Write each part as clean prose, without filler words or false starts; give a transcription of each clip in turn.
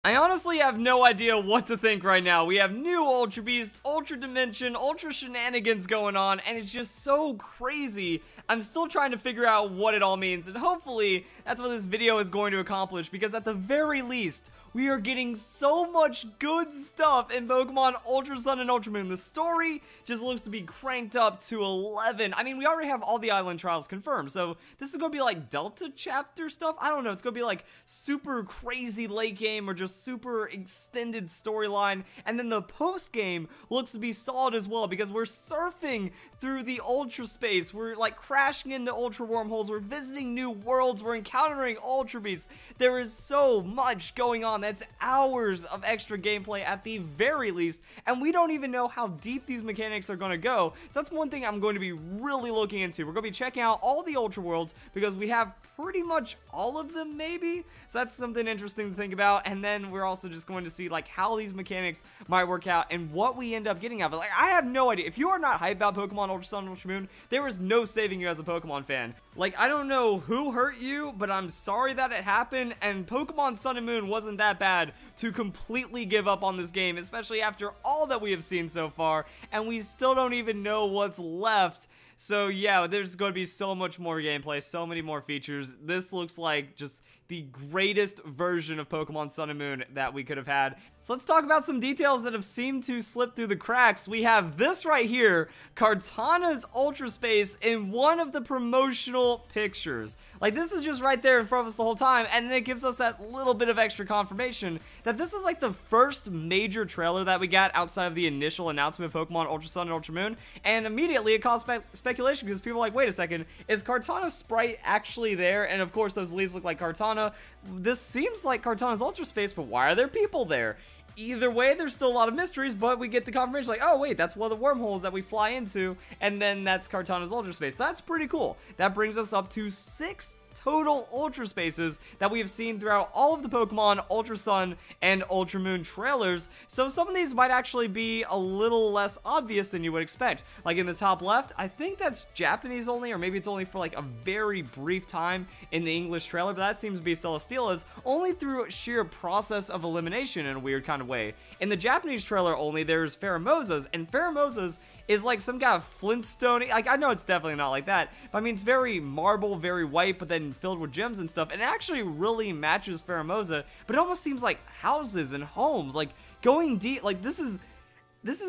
I honestly have no idea what to think right now. We have new Ultra Beast, Ultra Dimension, Ultra Shenanigans going on, and it's just so crazy. I'm still trying to figure out what it all means, and hopefully that's what this video is going to accomplish, because at the very least, we are getting so much good stuff in Pokemon Ultra Sun and Ultra Moon. The story just looks to be cranked up to 11. I mean, we already have all the island trials confirmed, so this is going to be like Delta chapter stuff. I don't know, it's going to be like super crazy late game or just super extended storyline. And then the post game looks to be solid as well, because we're surfing through the Ultra space. We're like crashing into Ultra wormholes. We're visiting new worlds. We're encountering Ultra Beasts. There is so much going on. That's hours of extra gameplay at the very least, and we don't even know how deep these mechanics are going to go. So that's one thing I'm going to be really looking into. We're going to be checking out all the Ultra worlds, because we have pretty much all of them, maybe. So that's something interesting to think about. And then we're also just going to see like how these mechanics might work out and what we end up getting out of it. Like, I have no idea. If you are not hyped about Pokemon Ultra Sun and Ultra Moon, there is no saving you as a Pokemon fan. Like, I don't know who hurt you, but I'm sorry that it happened, and Pokemon Sun and Moon wasn't that bad to completely give up on this game, especially after all that we have seen so far, and we still don't even know what's left. So yeah, there's going to be so much more gameplay, so many more features. This looks like just the greatest version of Pokemon Sun and Moon that we could have had. So let's talk about some details that have seemed to slip through the cracks. We have this right here, Kartana's Ultra Space in one of the promotional pictures. Like, this is just right there in front of us the whole time, and then it gives us that little bit of extra confirmation that this is like the first major trailer that we got outside of the initial announcement of Pokemon Ultra Sun and Ultra Moon, and immediately it caused speculation, because people are like, wait a second, is Kartana's sprite actually there? And of course those leaves look like Kartana. This seems like Kartana's Ultra Space, but why are there people there? Either way, there's still a lot of mysteries, but we get the confirmation like, oh wait, that's one of the wormholes that we fly into, and then that's Kartana's Ultra Space. So that's pretty cool. That brings us up to 6 total Ultra Spaces that we have seen throughout all of the Pokemon Ultra Sun and Ultra Moon trailers. So some of these might actually be a little less obvious than you would expect. Like in the top left, I think that's Japanese only, or maybe it's only for like a very brief time in the English trailer, but that seems to be Celesteela's only through sheer process of elimination in a weird kind of way. In the Japanese trailer only, there's Pheromosa's, and Pheromosa's is like some kind of Flintstone, like I know it's definitely not like that, but I mean it's very marble, very white, but then filled with gems and stuff, and it actually really matches Pheromosa, but it almost seems like houses and homes, like going deep. Like this is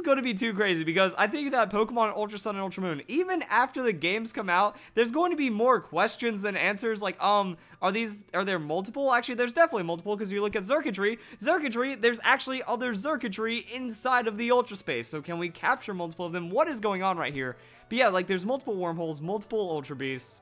going to be too crazy, because I think that Pokemon Ultra Sun and Ultra Moon, even after the games come out, there's going to be more questions than answers. Like, are there multiple? Actually, there's definitely multiple, because you look at Xurkitree, there's actually other Xurkitree inside of the Ultra Space. So can we capture multiple of them? What is going on right here? But yeah, like there's multiple wormholes, multiple Ultra Beasts.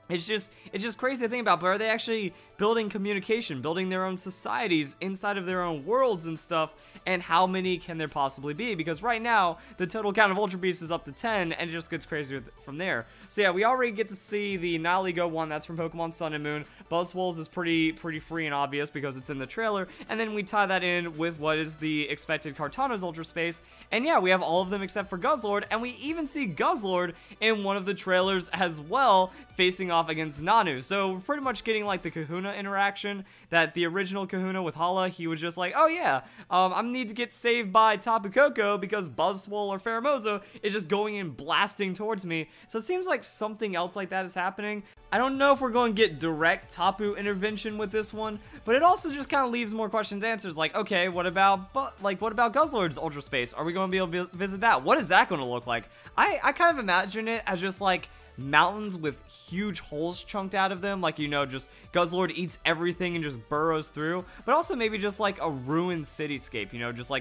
It's just crazy to think about, but are they actually building communication, building their own societies inside of their own worlds and stuff, and how many can there possibly be? Because right now, the total count of Ultra Beasts is up to 10, and it just gets crazier from there. So yeah, we already get to see the Nihilego one, that's from Pokemon Sun and Moon. Buzzwoles is pretty free and obvious because it's in the trailer, and then we tie that in with what is the expected Kartana's Ultra Space, and yeah, we have all of them except for Guzzlord, and we even see Guzzlord in one of the trailers as well, facing off against Nanu. So we're pretty much getting like the Kahuna interaction that the original Kahuna with Hala, he was just like, oh yeah, I need to get saved by Tapu Koko because Buzzwole or Pheromosa is just going and blasting towards me. So it seems like something else like that is happening. I don't know if we're going to get direct Tapu intervention with this one, but it also just kind of leaves more questions and answers. Like, okay, what about Guzzlord's Ultra Space? Are we going to be able to visit that? What is that going to look like? I kind of imagine it as just like mountains with huge holes chunked out of them, like, you know, just Guzzlord eats everything and just burrows through, but also maybe just like a ruined cityscape, you know, just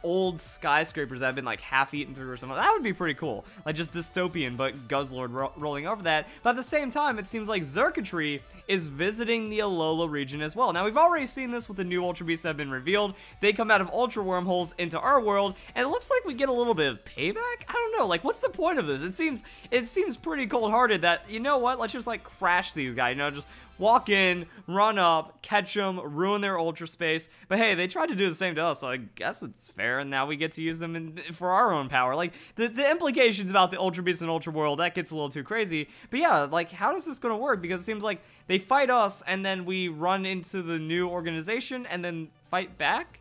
old skyscrapers that have been like half eaten through or something. That would be pretty cool, like just dystopian, but Guzzlord rolling over that. But at the same time, it seems like Xurkitree is visiting the Alola region as well. Now, we've already seen this with the new Ultra Beasts that have been revealed. They come out of Ultra Wormholes into our world, and it looks like we get a little bit of payback. I don't know, like, what's the point of this? It seems pretty pretty cold-hearted that, you know what, let's just, like, crash these guys, you know, just walk in, run up, catch them, ruin their Ultra Space. But hey, they tried to do the same to us, so I guess it's fair, and now we get to use them for our own power. Like, the implications about the Ultra Beast and Ultra World, that gets a little too crazy. But yeah, like, how is this gonna work? Because it seems like they fight us, and then we run into the new organization, and then fight back?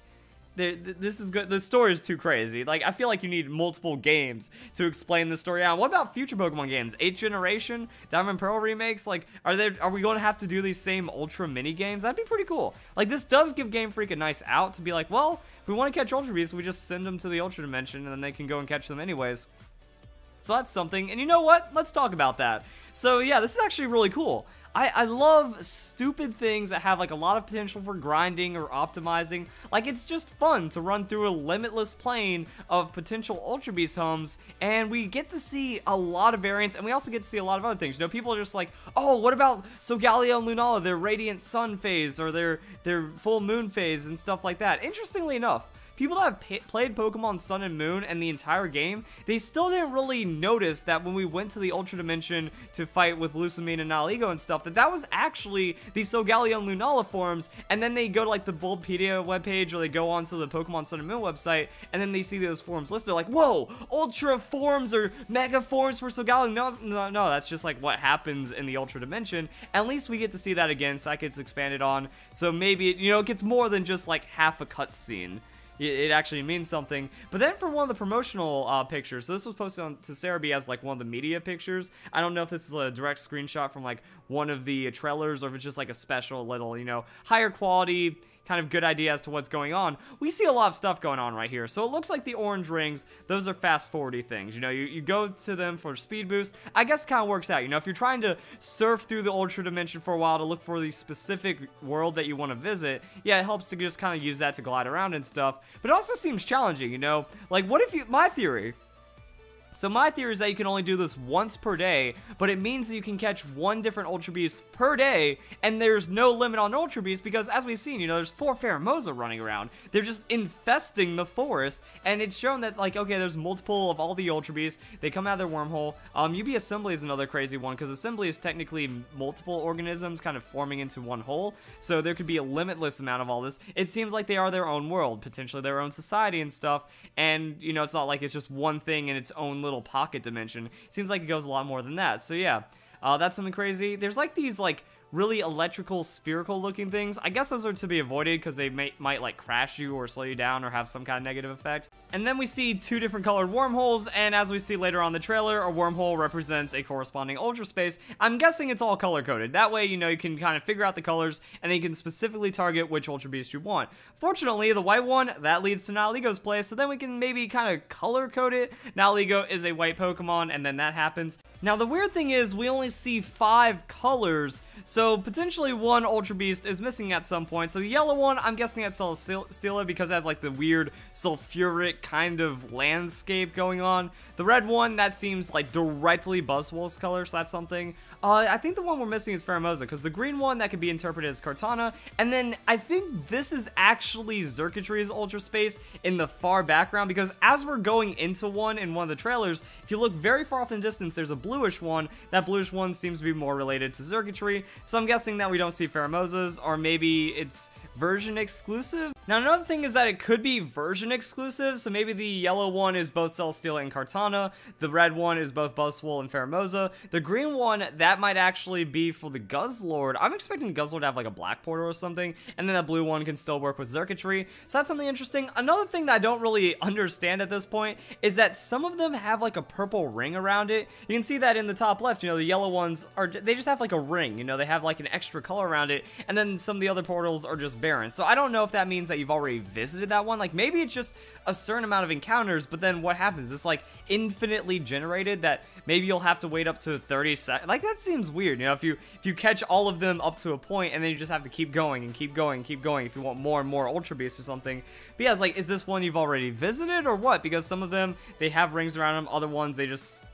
This is good. The story is too crazy. Like, I feel like you need multiple games to explain the story out. What about future Pokemon games? 8th generation, Diamond and Pearl remakes? Like, are we going to have to do these same Ultra mini games? That'd be pretty cool. Like, this does give Game Freak a nice out to be like, well, if we want to catch Ultra Beasts, we just send them to the Ultra Dimension, and then they can go and catch them anyways. So that's something. And you know what? Let's talk about that. So yeah, this is actually really cool. I love stupid things that have like a lot of potential for grinding or optimizing. Like, it's just fun to run through a limitless plane of potential Ultra Beast homes, and we get to see a lot of variants, and we also get to see a lot of other things. You know, people are just like, oh, what about Solgaleo and Lunala, their Radiant Sun phase, or their Full Moon phase, and stuff like that. Interestingly enough, people that have played Pokemon Sun and Moon and the entire game, they still didn't really notice that when we went to the Ultra Dimension to fight with Lusamine and Naligo and stuff, that was actually the Solgaleo and Lunala forms, and then they go to like the Bulbapedia webpage, or they go onto the Pokemon Sun and Moon website, and then they see those forms listed. They're like, whoa, Ultra forms or Mega forms for Solgaleo. No, that's just like what happens in the Ultra Dimension. At least we get to see that again, so that gets expanded on, so maybe, you know, it gets more than just like half a cutscene. It actually means something. But then for one of the promotional pictures, so this was posted on to Cerebi as like one of the media pictures. I don't know if this is a direct screenshot from like one of the trailers, or if it's just like a special little, you know, higher quality kind of good idea as to what's going on. We see a lot of stuff going on right here. So it looks like the orange rings, those are fast-forwardy things. You know, you go to them for speed boost. I guess it kind of works out. You know, if you're trying to surf through the Ultra Dimension for a while to look for the specific world that you want to visit, yeah, it helps to just kind of use that to glide around and stuff. But it also seems challenging, you know? Like, what if you... My theory is that you can only do this once per day, but it means that you can catch one different Ultra Beast per day, and there's no limit on Ultra Beast, because as we've seen, you know, there's 4 Pheromosa running around. They're just infesting the forest, and it's shown that, like, okay, there's multiple of all the Ultra Beasts. They come out of their wormhole. UB Assembly is another crazy one, because Assembly is technically multiple organisms kind of forming into one whole, so there could be a limitless amount of all this. It seems like they are their own world, potentially their own society and stuff, and, you know, it's not like it's just one thing in its own little pocket dimension. Seems like it goes a lot more than that. So yeah, that's something crazy. There's like these like really electrical, spherical looking things. I guess those are to be avoided because they might like crash you or slow you down or have some kind of negative effect. And then we see 2 different colored wormholes, and as we see later on the trailer, a wormhole represents a corresponding Ultra Space. I'm guessing it's all color-coded. That way, you know, you can kind of figure out the colors, and then you can specifically target which Ultra Beast you want. Fortunately, the white one, that leads to Naligo's place, so then we can maybe kind of color-code it. Naligo is a white Pokemon, and then that happens. Now, the weird thing is, we only see 5 colors, so potentially one Ultra Beast is missing at some point. So the yellow one, I'm guessing that's Celesteela because it has like the weird sulfuric kind of landscape going on. The red one, that seems like directly Buzzwole's color, so that's something. I think the one we're missing is Pheromosa, because the green one, that could be interpreted as Kartana, and then I think this is actually Xurkitry's Ultra Space in the far background, because as we're going into one in one of the trailers, if you look very far off in the distance, there's a bluish one. That bluish one seems to be more related to Xurkitry, so I'm guessing that we don't see Pheromosas, or maybe it's version exclusive. Now, another thing is that it could be version exclusive, so maybe the yellow one is both Celesteela and Kartana, the red one is both Buzzwole and Pheromosa, the green one, that might actually be for the Guzzlord. I'm expecting Guzzlord to have like a black portal or something, and then that blue one can still work with Xurkitry, so that's something interesting. Another thing that I don't really understand at this point is that some of them have like a purple ring around it. You can see that in the top left, you know, the yellow ones they just have like a ring, you know, they have like an extra color around it, and then some of the other portals are just barren. So I don't know if that means that you've already visited that one. Like, maybe it's just a certain amount of encounters, but then what happens? It's like infinitely generated that maybe you'll have to wait up to 30 seconds. Like, that seems weird, you know, if you catch all of them up to a point, and then you just have to keep going and keep going and keep going if you want more and more Ultra Beasts or something. But yeah, it's like, is this one you've already visited or what? Because some of them, they have rings around them, other ones, they just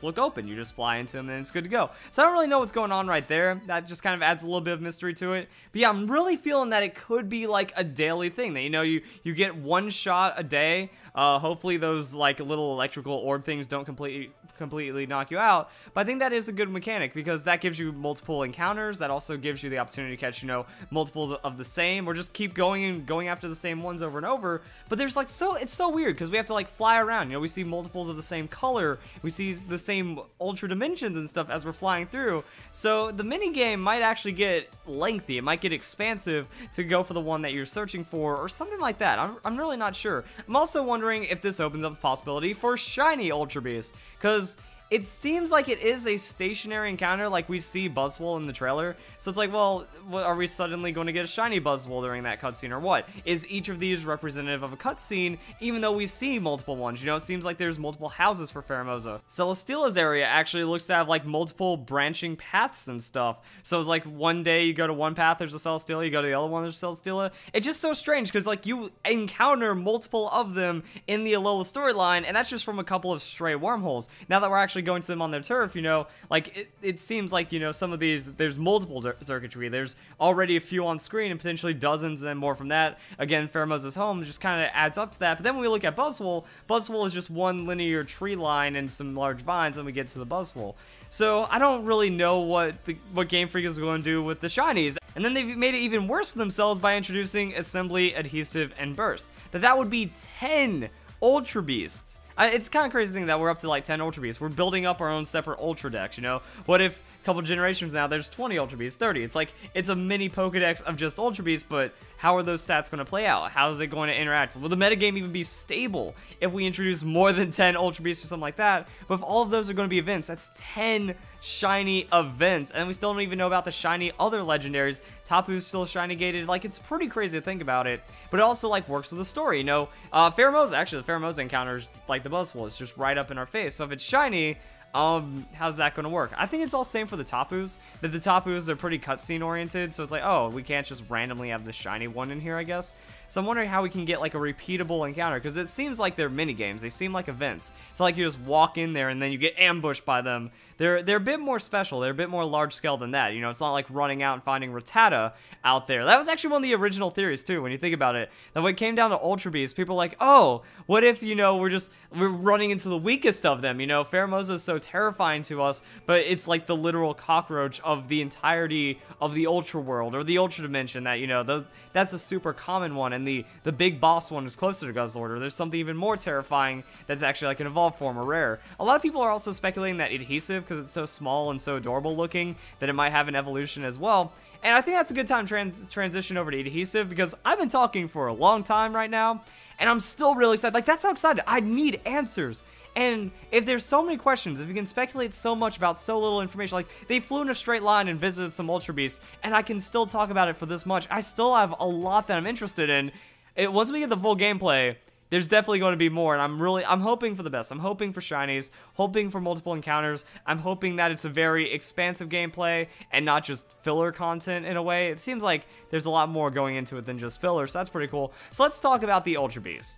look open. You just fly into them and it's good to go. So I don't really know what's going on right there. That just kind of adds a little bit of mystery to it. But yeah, I'm really feeling that it could be like a daily thing. That, you know, you get one shot a day Hopefully those like little electrical orb things don't completely knock you out. But I think that is a good mechanic because that gives you multiple encounters. That also gives you the opportunity to catch, you know, multiples of the same, or just keep going after the same ones over and over. But there's like it's so weird because we have to like fly around. You know, we see multiples of the same color. We see the same ultra dimensions and stuff as we're flying through. So the mini game might actually get lengthy. It might get expansive to go for the one that you're searching for or something like that. I'm really not sure. I'm also wondering if this opens up the possibility for shiny Ultra Beast, because it seems like it is a stationary encounter, like we see Buzzwole in the trailer. So it's like, well, are we suddenly going to get a shiny Buzzwole during that cutscene or what? Is each of these representative of a cutscene, even though we see multiple ones? You know, it seems like there's multiple houses for Pheromosa. Celesteela's area actually looks to have like multiple branching paths and stuff. So it's like one day you go to one path, there's a Celesteela, you go to the other one, there's a Celesteela. It's just so strange because like you encounter multiple of them in the Alola storyline, and that's just from a couple of stray wormholes. Now that we're actually going to them on their turf, you know, like it seems like, you know, some of these, there's multiple circuitry. There's already a few on screen and potentially dozens and more from that. Again, Pheromosa's home just kind of adds up to that. But then when we look at Buzzwole, Buzzwole is just one linear tree line and some large vines, and we get to the Buzzwole. So I don't really know what Game Freak is going to do with the shinies. And then they've made it even worse for themselves by introducing Assembly, Adhesive, and Burst. That would be 10 Ultra Beasts. It's kind of crazy to think that we're up to like 10 Ultra Beasts. We're building up our own separate Ultra Decks, you know? What if a couple generations now there's 20 Ultra Beasts, 30? It's like, it's a mini Pokedex of just Ultra Beasts, but how are those stats going to play out? How is it going to interact? Will the metagame even be stable if we introduce more than 10 Ultra Beasts or something like that? But if all of those are going to be events, that's 10 shiny events, and we still don't even know about the shiny other legendaries. Tapu's still shiny gated. Like, it's pretty crazy to think about it, but it also like works with the story, you know? Pheromosa, actually the Pheromosa encounters like the Buzzwole, it's just right up in our face. So if it's shiny, how's that gonna work? I think it's all same for the Tapus, that the Tapus, they're pretty cutscene oriented, so it's like, oh, we can't just randomly have the shiny one in here, I guess. So I'm wondering how we can get like a repeatable encounter, because it seems like they're mini games. They seem like events. It's like you just walk in there and then you get ambushed by them. They're a bit more special. They're a bit more large scale than that. You know, it's not like running out and finding Rattata out there. That was actually one of the original theories too, when you think about it. That when it came down to Ultra Beasts, people were like, oh, what if, you know, we're running into the weakest of them? You know, Pheromosa is so terrifying to us, but it's like the literal cockroach of the entirety of the Ultra world, or the Ultra dimension that, you know, that's a super common one, and the big boss one is closer to Guzzlord, or there's something even more terrifying that's actually like an evolved form or rare. A lot of people are also speculating that Adhesive, because it's so small and so adorable looking, that it might have an evolution as well. And I think that's a good time to transition over to Adhesive, because I've been talking for a long time right now, and I'm still really excited. Like, that's how excited. I need answers. And if there's so many questions, if you can speculate so much about so little information, like, they flew in a straight line and visited some Ultra Beasts, and I can still talk about it for this much, I still have a lot that I'm interested in. Once we get the full gameplay, there's definitely going to be more, and I'm hoping for the best. I'm hoping for shinies, hoping for multiple encounters. I'm hoping that it's a very expansive gameplay and not just filler content in a way. It seems like there's a lot more going into it than just filler, so that's pretty cool. So let's talk about the Ultra Beast.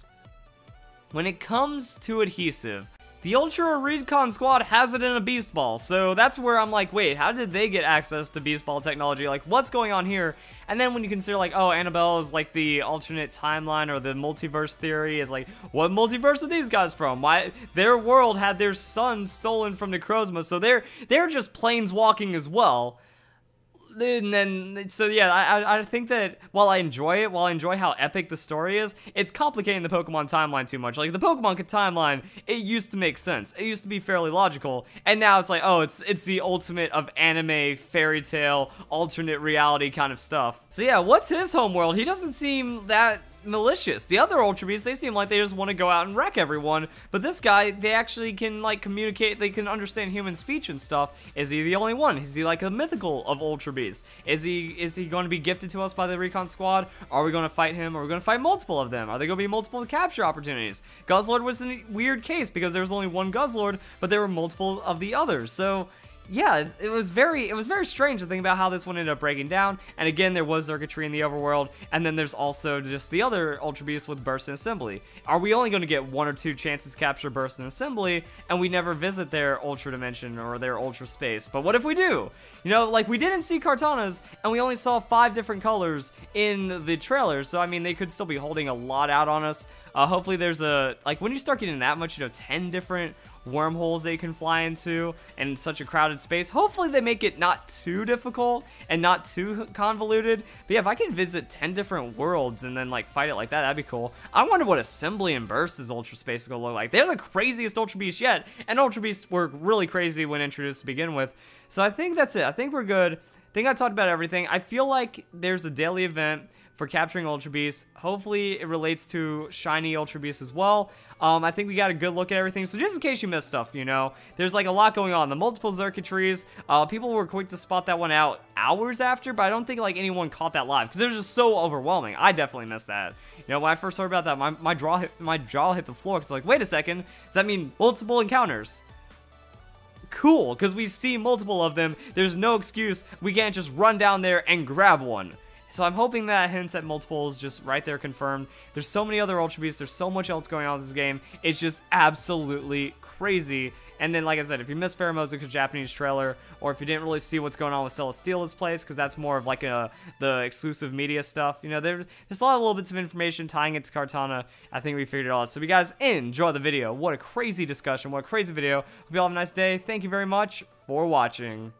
When it comes to Adhesive, the Ultra Recon Squad has it in a Beast Ball, so that's where I'm like, wait, how did they get access to Beast Ball technology? Like, what's going on here? And then when you consider, like, oh, Annabelle is, like, the alternate timeline, or the multiverse theory is, like, what multiverse are these guys from? Why? Their world had their son stolen from Necrozma, so they're just planeswalking as well. And then, so yeah, I think that while I enjoy how epic the story is, it's complicating the Pokemon timeline too much. Like, the Pokemon timeline, it used to make sense. It used to be fairly logical, and now it's like, oh, it's the ultimate of anime, fairy tale, alternate reality kind of stuff. So yeah, what's his homeworld? He doesn't seem that malicious. The other Ultra Beasts, they seem like they just want to go out and wreck everyone, but this guy, they actually can, like, communicate, they can understand human speech and stuff. Is he the only one? Is he like a mythical of Ultra Beasts? Is he going to be gifted to us by the Recon Squad? Are we going to fight him? Are we going to fight multiple of them? Are there going to be multiple capture opportunities? Guzzlord was a weird case because there was only one Guzzlord, but there were multiple of the others, so yeah, it was very strange to think about how this one ended up breaking down. And again, there was circuitry in the overworld, and then there's also just the other Ultra Beasts with Burst and Assembly. Are we only going to get 1 or 2 chances to capture Burst and Assembly, and we never visit their Ultra Dimension or their Ultra Space? But what if we do? You know, like, we didn't see Kartana's, and we only saw 5 different colors in the trailer, so I mean, they could still be holding a lot out on us. Hopefully there's like, when you start getting that much, you know, 10 different wormholes they can fly into in such a crowded space. Hopefully they make it not too difficult and not too convoluted. But yeah, if I can visit 10 different worlds and then like fight it like that, that'd be cool. I wonder what Assembly and Burst's Ultra Space is gonna look like. They're the craziest Ultra Beasts yet, and Ultra Beasts were really crazy when introduced to begin with. So I think that's it. I think we're good. I think I talked about everything. I feel like there's a daily event for capturing Ultra Beasts. Hopefully it relates to shiny Ultra Beasts as well. I think we got a good look at everything. So just in case you missed stuff, you know, there's like a lot going on. The multiple circuitries, people were quick to spot that one out hours after, but I don't think like anyone caught that live because it was just so overwhelming. I definitely missed that. You know, when I first heard about that, my jaw hit the floor because like, wait a second, does that mean multiple encounters? Cool, because we see multiple of them. There's no excuse. We can't just run down there and grab one. So I'm hoping that hints at multiples just right there confirmed. There's so many other Ultra Beasts. There's so much else going on in this game. It's just absolutely crazy. And then, like I said, if you missed Pheromosa's Japanese trailer, or if you didn't really see what's going on with Celesteela's place, because that's more of like the exclusive media stuff, you know, there's a lot of little bits of information tying it to Kartana. I think we figured it all out. So if you guys enjoy the video, what a crazy discussion, what a crazy video. Hope you all have a nice day. Thank you very much for watching.